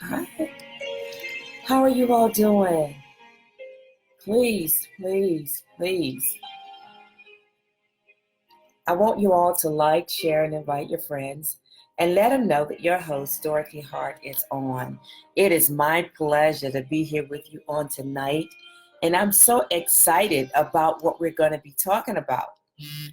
Hi, how are you all doing? Please, please, please. I want you all to like, share, and invite your friends and let them know that your host, Dorothy Hart, is on. It is my pleasure to be here with you on tonight. And I'm so excited about what we're going to be talking about.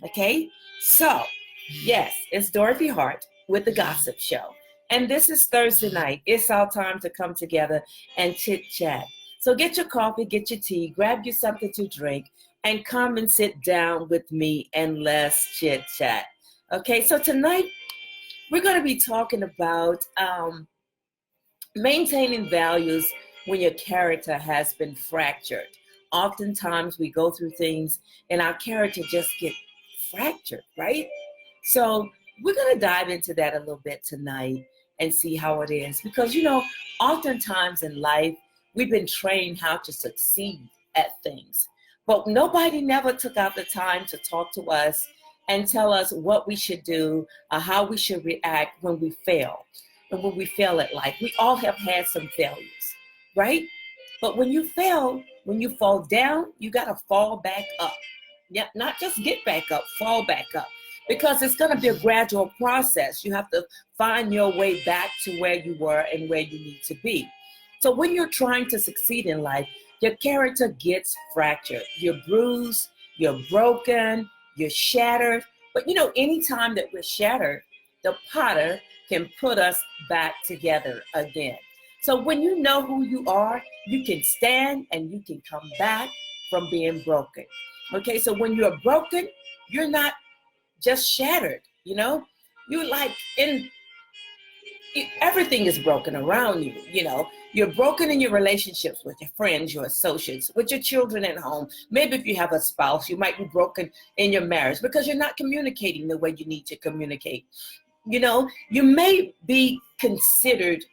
Okay? So, yes, it's Dorothy Hart with the Gossip Show. And this is Thursday night. It's our time to come together and chit chat. So get your coffee, get your tea, grab you something to drink, and come and sit down with me and let's chit chat. Okay, so tonight we're going to be talking about maintaining values when your character has been fractured. Oftentimes we go through things and our character just get fractured, right? So we're going to dive into that a little bit tonight and see how it is. Because, oftentimes in life, we've been trained how to succeed at things. But nobody never took out the time to talk to us and tell us what we should do or how we should react when we fail and when we fail at life. We all have had some failures, right? But when you fail, when you fall down, you got to fall back up. Yeah, not just get back up, fall back up. Because it's going to be a gradual process. You have to find your way back to where you were and where you need to be. So when you're trying to succeed in life, your character gets fractured. You're bruised, you're broken, you're shattered. But anytime that we're shattered, the potter can put us back together again. So when you know who you are, you can stand and you can come back from being broken. Okay, so when you're broken, you're not just shattered, You're like in everything is broken around you. You're broken in your relationships with your friends, your associates, with your children at home. Maybe if you have a spouse, you might be broken in your marriage because you're not communicating the way you need to communicate. You may be considered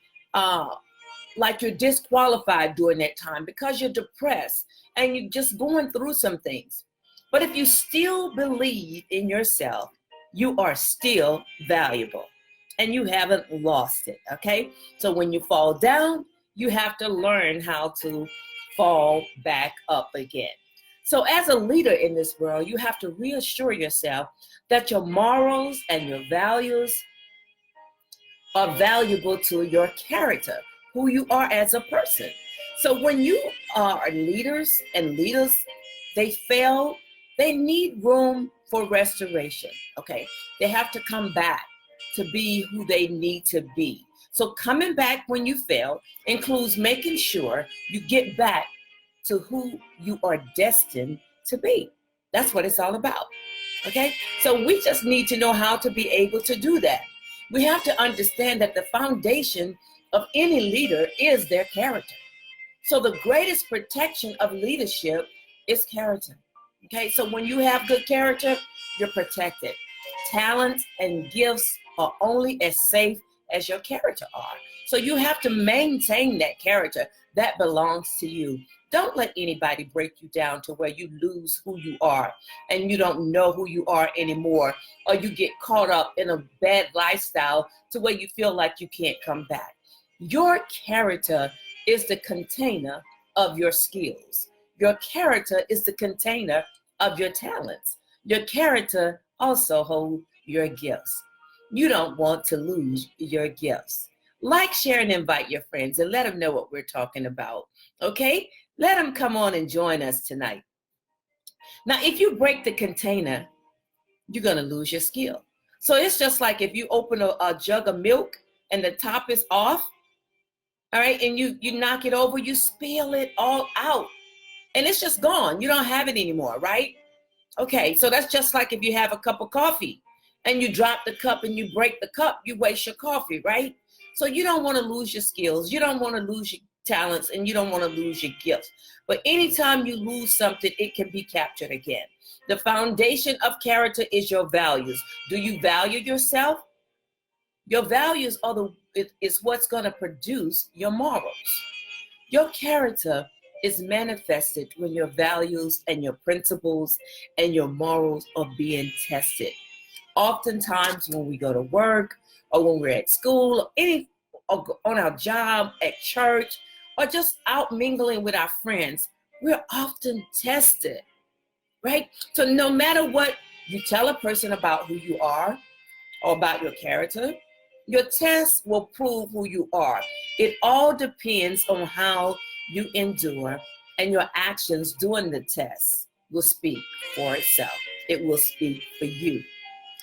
like you're disqualified during that time because you're depressed and you're just going through some things. But if you still believe in yourself, you are still valuable and you haven't lost it. Okay. So when you fall down, you have to learn how to fall back up again. So as a leader in this world, you have to reassure yourself that your morals and your values are valuable to your character, who you are as a person. So when you are leaders and leaders, they fail, they need room for restoration. Okay. They have to come back to be who they need to be. So coming back when you fail includes making sure you get back to who you are destined to be. That's what it's all about. Okay? So we just need to know how to be able to do that. We have to understand that the foundation of any leader is their character. So the greatest protection of leadership is character. Okay? So when you have good character, you're protected. Talents and gifts are only as safe as your character are. So you have to maintain that character that belongs to you. Don't let anybody break you down to where you lose who you are and you don't know who you are anymore, or you get caught up in a bad lifestyle to where you feel like you can't come back. Your character is the container of your skills. Your character is the container of your talents. Your character also holds your gifts. You don't want to lose your gifts. Like, share, and invite your friends and let them know what we're talking about. Okay? Let them come on and join us tonight. Now, if you break the container, you're going to lose your skill. So it's just like if you open a jug of milk and the top is off, all right, and you knock it over, you spill it all out and it's just gone. You don't have it anymore, right? Okay, so that's just like if you have a cup of coffee and you drop the cup and you break the cup, you waste your coffee, right? So you don't want to lose your skills. You don't want to lose your talents and you don't want to lose your gifts. But anytime you lose something, it can be captured again. The foundation of character is your values. Do you value yourself? Your values are is what's going to produce your morals. Your character is manifested when your values and your principles and your morals are being tested. Oftentimes when we go to work or when we're at school, or on our job, at church, or just out mingling with our friends, we're often tested, right? So no matter what you tell a person about who you are or about your character, your test will prove who you are. It all depends on how you endure, and your actions during the test will speak for itself. It will speak for you.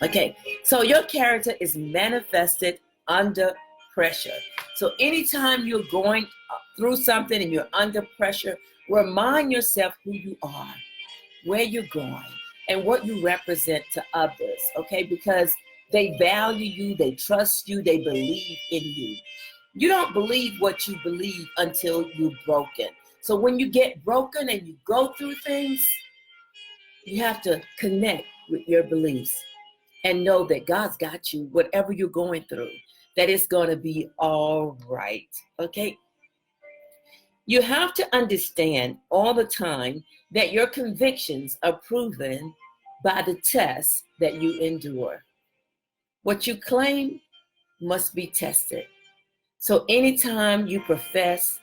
Okay, so your character is manifested under pressure. So anytime you're going through something and you're under pressure, remind yourself who you are, where you're going, and what you represent to others, okay? Because they value you, they trust you, they believe in you. You don't believe what you believe until you're broken. So when you get broken and you go through things, you have to connect with your beliefs and know that God's got you, whatever you're going through, that it's going to be all right, okay? You have to understand all the time that your convictions are proven by the tests that you endure. What you claim must be tested. So anytime you profess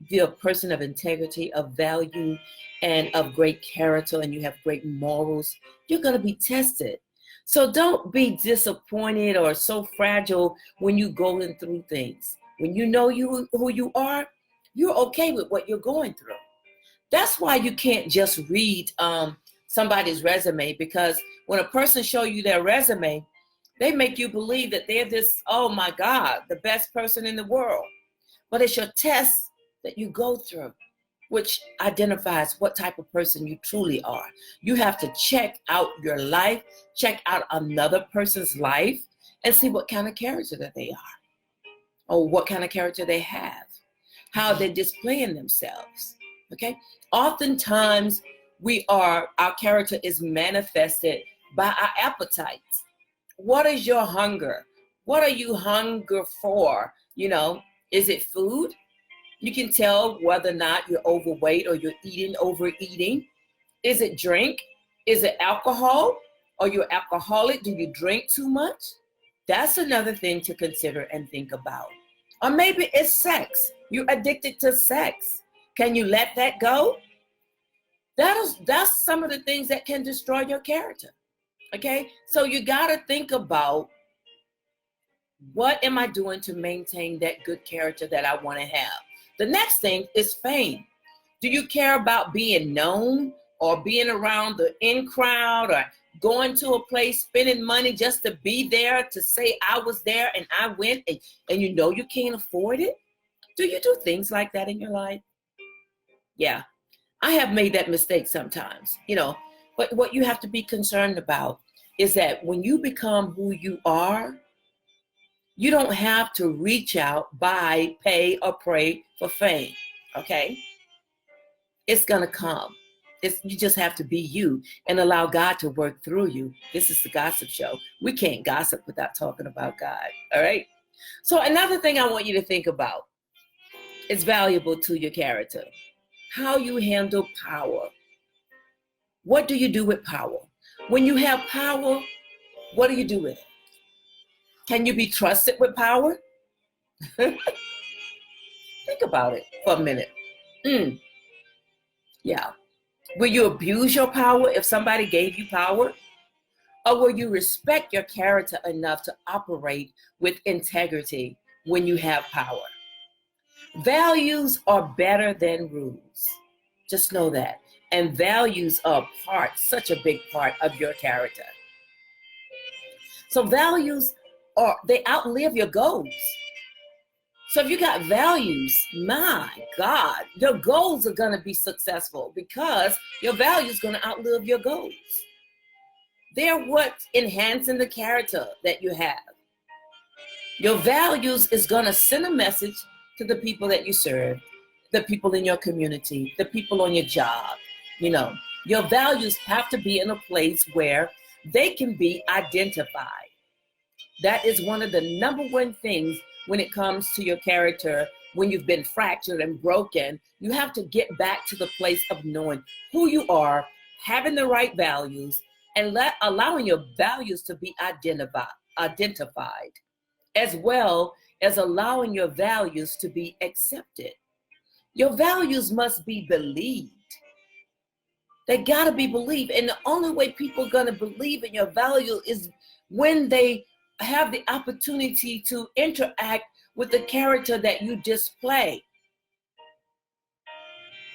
be a person of integrity, of value, and of great character, and you have great morals, you're going to be tested. So don't be disappointed or so fragile when you're going through things. When you know who you are, you're okay with what you're going through. That's why you can't just read somebody's resume, because when a person show you their resume, they make you believe that they're this, oh my God, the best person in the world. But it's your test that you go through which identifies what type of person you truly are. You have to check out your life, check out another person's life, and see what kind of character that they are, or what kind of character they have, how they're displaying themselves. Okay? Oftentimes, our character is manifested by our appetites. What is your hunger? What are you hunger for? Is it food? You can tell whether or not you're overweight or you're overeating. Is it drink? Is it alcohol? Are you alcoholic? Do you drink too much? That's another thing to consider and think about. Or maybe it's sex. You're addicted to sex. Can you let that go? That's some of the things that can destroy your character. Okay? So you got to think about, what am I doing to maintain that good character that I want to have? The next thing is fame. Do you care about being known or being around the in crowd or going to a place, spending money just to be there, to say I was there and I went, and you can't afford it? Do you do things like that in your life? Yeah, I have made that mistake sometimes, but what you have to be concerned about is that when you become who you are, you don't have to reach out, buy, pay, or pray for fame, okay? It's going to come. You just have to be you and allow God to work through you. This is the gossip show. We can't gossip without talking about God, all right? So another thing I want you to think about is valuable to your character. How you handle power. What do you do with power? When you have power, what do you do with it? Can you be trusted with power? Think about it for a minute. Yeah. Will you abuse your power if somebody gave you power? Or will you respect your character enough to operate with integrity when you have power? Values are better than rules. Just know that. And values are such a big part of your character. So values they outlive your goals. So if you got values, my God, your goals are going to be successful because your values going to outlive your goals. They're what's enhancing the character that you have. Your values is going to send a message to the people that you serve, the people in your community, the people on your job. Your values have to be in a place where they can be identified. That is one of the number one things when it comes to your character. When you've been fractured and broken, you have to get back to the place of knowing who you are, having the right values, and allowing your values to be identified. As well, as allowing your values to be accepted. Your values must be believed. They gotta be believed. And the only way people are gonna believe in your value is when they have the opportunity to interact with the character that you display.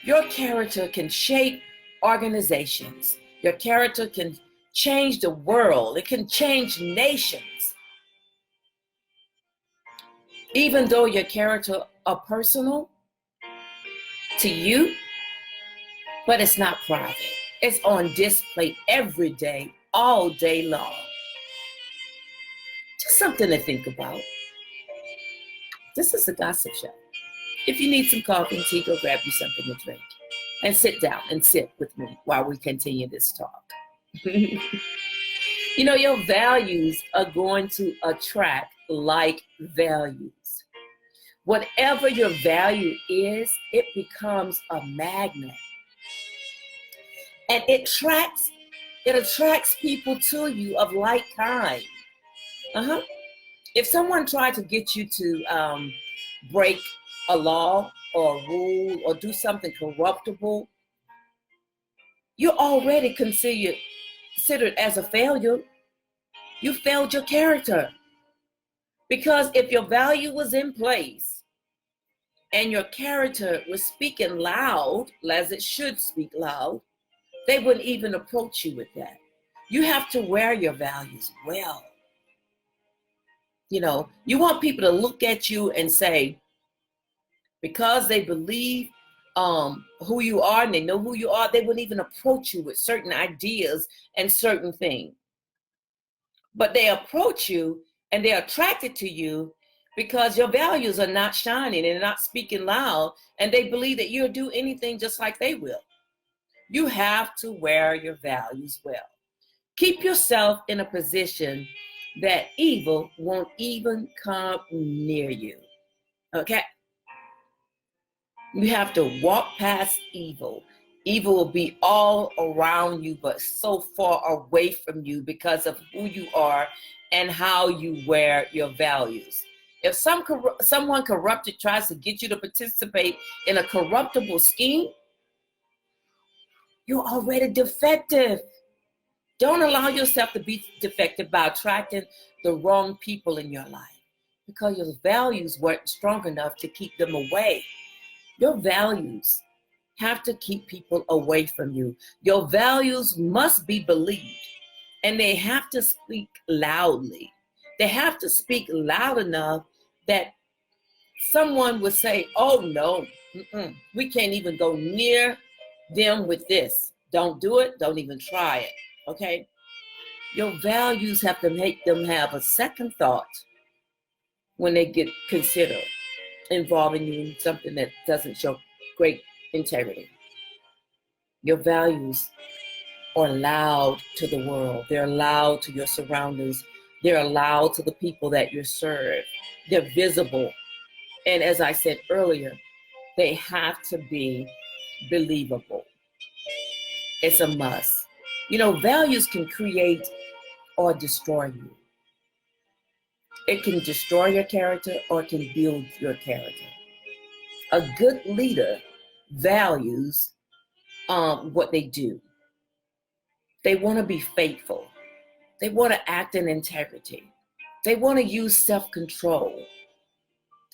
Your character can shape organizations. Your character can change the world. It can change nations. Even though your character are personal to you, but it's not private. It's on display every day, all day long. Just something to think about. This is a gossip show. If you need some coffee and tea, go grab you something to drink and sit down and sit with me while we continue this talk. You know, your values are going to attract like values. Whatever your value is, it becomes a magnet. And it attracts people to you of like kind. If someone tried to get you to break a law or a rule or do something corruptible, you're already considered as a failure. You failed your character. Because if your value was in place and your character was speaking loud, as it should speak loud, they wouldn't even approach you with that. You have to wear your values well. You know, you want people to look at you and say, because they believe who you are and they know who you are, they wouldn't even approach you with certain ideas and certain things. But they approach you and they're attracted to you because your values are not shining and not speaking loud, and they believe that you'll do anything just like they will. You have to wear your values well. Keep yourself in a position that evil won't even come near you. Okay? You have to walk past evil. Evil will be all around you, but so far away from you because of who you are and how you wear your values. If someone corrupted tries to get you to participate in a corruptible scheme, you're already defective. Don't allow yourself to be defective by attracting the wrong people in your life because your values weren't strong enough to keep them away. Your values have to keep people away from you. Your values must be believed, and they have to speak loudly. They have to speak loud enough that someone would say, oh no, we can't even go near them with this. Don't do it. Don't even try it. Okay? Your values have to make them have a second thought when they get considered involving you in something that doesn't show great integrity. Your values are loud to the world. They're loud to your surroundings. They're loud to the people that you serve. They're visible. And as I said earlier, they have to be believable. It's a must. You know, values can create or destroy you. It can destroy your character or it can build your character. A good leader values what they do. They want to be faithful. They want to act in integrity. They want to use self-control.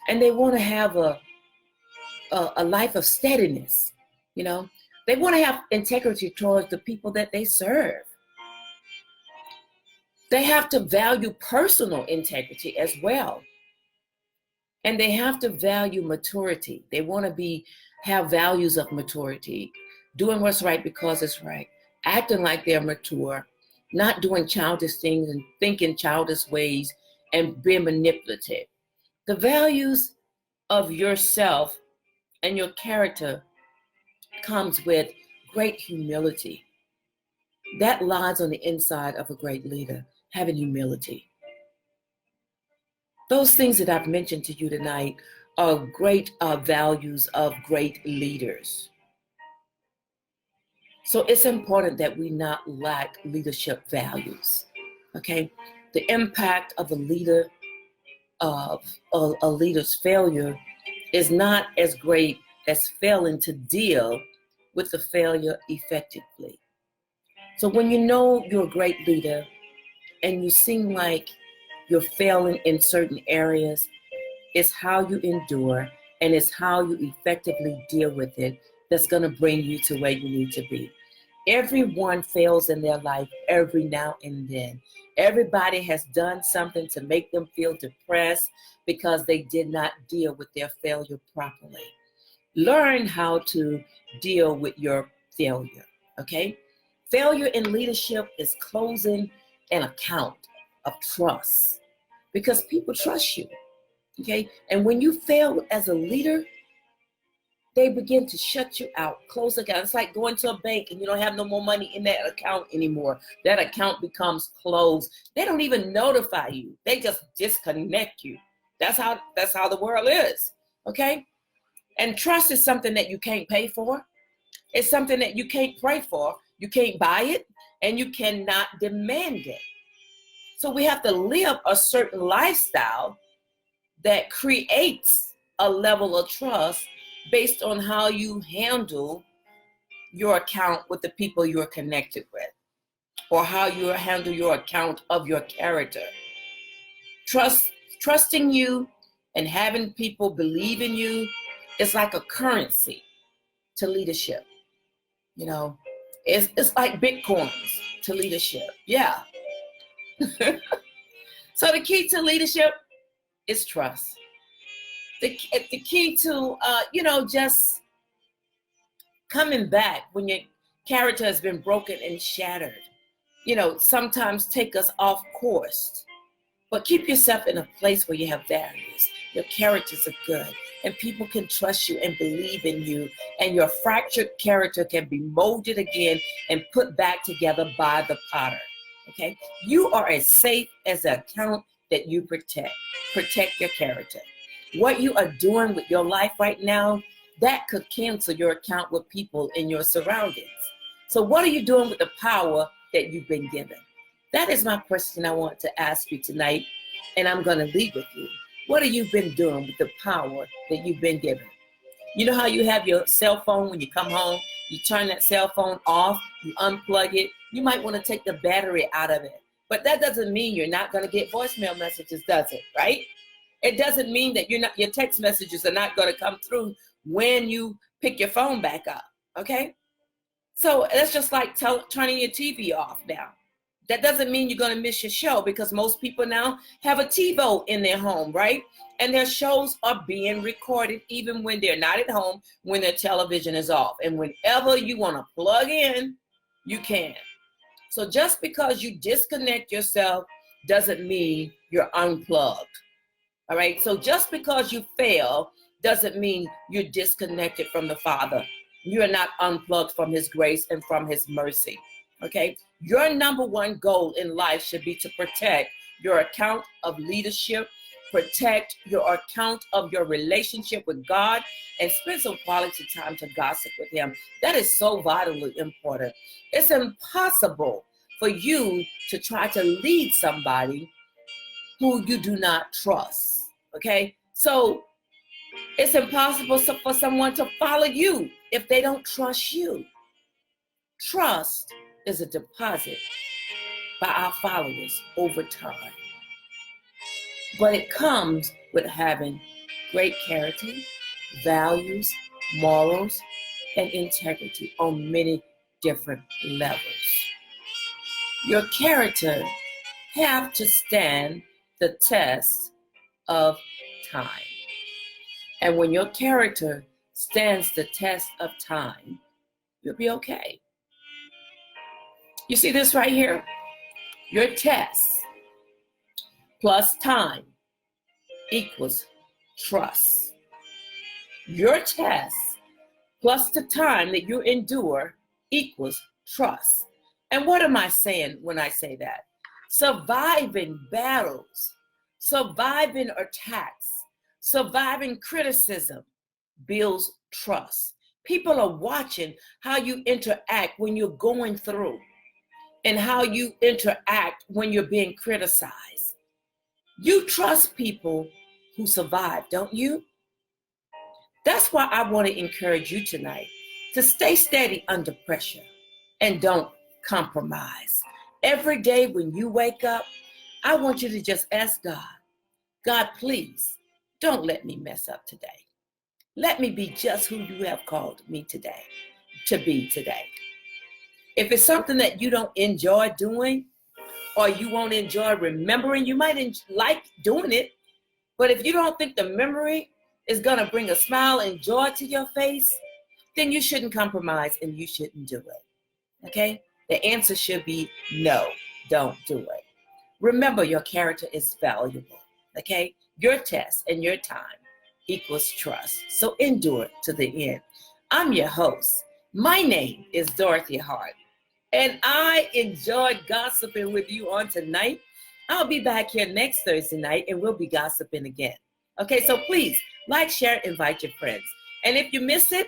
And they want to have a life of steadiness. You know, they want to have integrity towards the people that they serve. They have to value personal integrity as well. And they have to value maturity. They want to have values of maturity, doing what's right because it's right, acting like they're mature, not doing childish things and thinking childish ways and being manipulative. The values of yourself and your character comes with great humility. That lies on the inside of a great leader, having humility. Those things that I've mentioned to you tonight are great values of great leaders. So it's important that we not lack leadership values, okay? The impact of a leader of a leader's failure is not as great as failing to deal with the failure effectively. So when you know you're a great leader and you seem like you're failing in certain areas, it's how you endure and it's how you effectively deal with it that's going to bring you to where you need to be. Everyone fails in their life every now and then. Everybody has done something to make them feel depressed because they did not deal with their failure properly. Learn how to deal with your failure, okay? Failure in leadership is closing an account of trust because people trust you, okay? And when you fail as a leader, they begin to shut you out, close the account. It's like going to a bank and you don't have no more money in that account anymore. That account becomes closed. They don't even notify you. They just disconnect you. That's how the world is, okay? And trust is something that you can't pay for. It's something that you can't pray for. You can't buy it, and you cannot demand it. So we have to live a certain lifestyle that creates a level of trust based on how you handle your account with the people you're connected with, or how you handle your account of your character. Trusting you and having people believe in you is like a currency to leadership. You know, it's like Bitcoins to leadership. Yeah. So the key to leadership is trust. The key to, just coming back when your character has been broken and shattered, sometimes take us off course. But keep yourself in a place where you have values. Your characters are good, and people can trust you and believe in you, and your fractured character can be molded again and put back together by the potter. Okay? You are as safe as the account that you protect. Protect your character. What you are doing with your life right now, that could cancel your account with people in your surroundings. So what are you doing with the power that you've been given? That is my question I want to ask you tonight, and I'm going to leave with you. What have you been doing with the power that you've been given? You know how you have your cell phone when you come home, you turn that cell phone off, you unplug it. You might want to take the battery out of it. But that doesn't mean you're not going to get voicemail messages, does it? Right? It doesn't mean that your text messages are not going to come through when you pick your phone back up. Okay? So that's just like turning your TV off now. That doesn't mean you're going to miss your show, because most people now have a TiVo in their home, right? And their shows are being recorded even when they're not at home, when their television is off. And whenever you want to plug in, you can. So just because you disconnect yourself doesn't mean you're unplugged. All right? So just because you fail doesn't mean you're disconnected from the Father. You are not unplugged from His grace and from His mercy. Okay? Your number one goal in life should be to protect your account of leadership, protect your account of your relationship with God, and spend some quality time to gossip with Him. That is so vitally important. It's impossible for you to try to lead somebody who you do not trust. Okay? So it's impossible for someone to follow you if they don't trust you. Trust is a deposit by our followers over time. But it comes with having great character, values, morals, and integrity on many different levels. Your character have to stand the test of time. And when your character stands the test of time, you'll be okay. You see this right here? Your test plus time equals trust. Your test plus the time that you endure equals trust. And what am I saying when I say that? Surviving battles, surviving attacks, surviving criticism builds trust. People are watching how you interact when you're going through, and how you interact when you're being criticized. You trust people who survive, don't you? That's why I want to encourage you tonight to stay steady under pressure and don't compromise. Every day when you wake up, I want you to just ask God, God, please don't let me mess up today. Let me be just who you have called me today to be today. If it's something that you don't enjoy doing or you won't enjoy remembering, you might like doing it, but if you don't think the memory is going to bring a smile and joy to your face, then you shouldn't compromise and you shouldn't do it. Okay? The answer should be no, don't do it. Remember, your character is valuable. Okay? Your test and your time equals trust. So endure to the end. I'm your host. My name is Dorothy Hart, and I enjoyed gossiping with you on tonight. I'll be back here next Thursday night, and we'll be gossiping again. Okay, so please like, share, invite your friends. And if you miss it,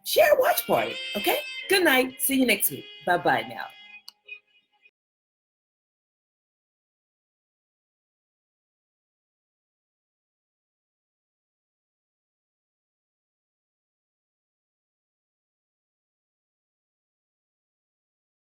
share a watch party. Okay? Good night. See you next week. Bye-bye now.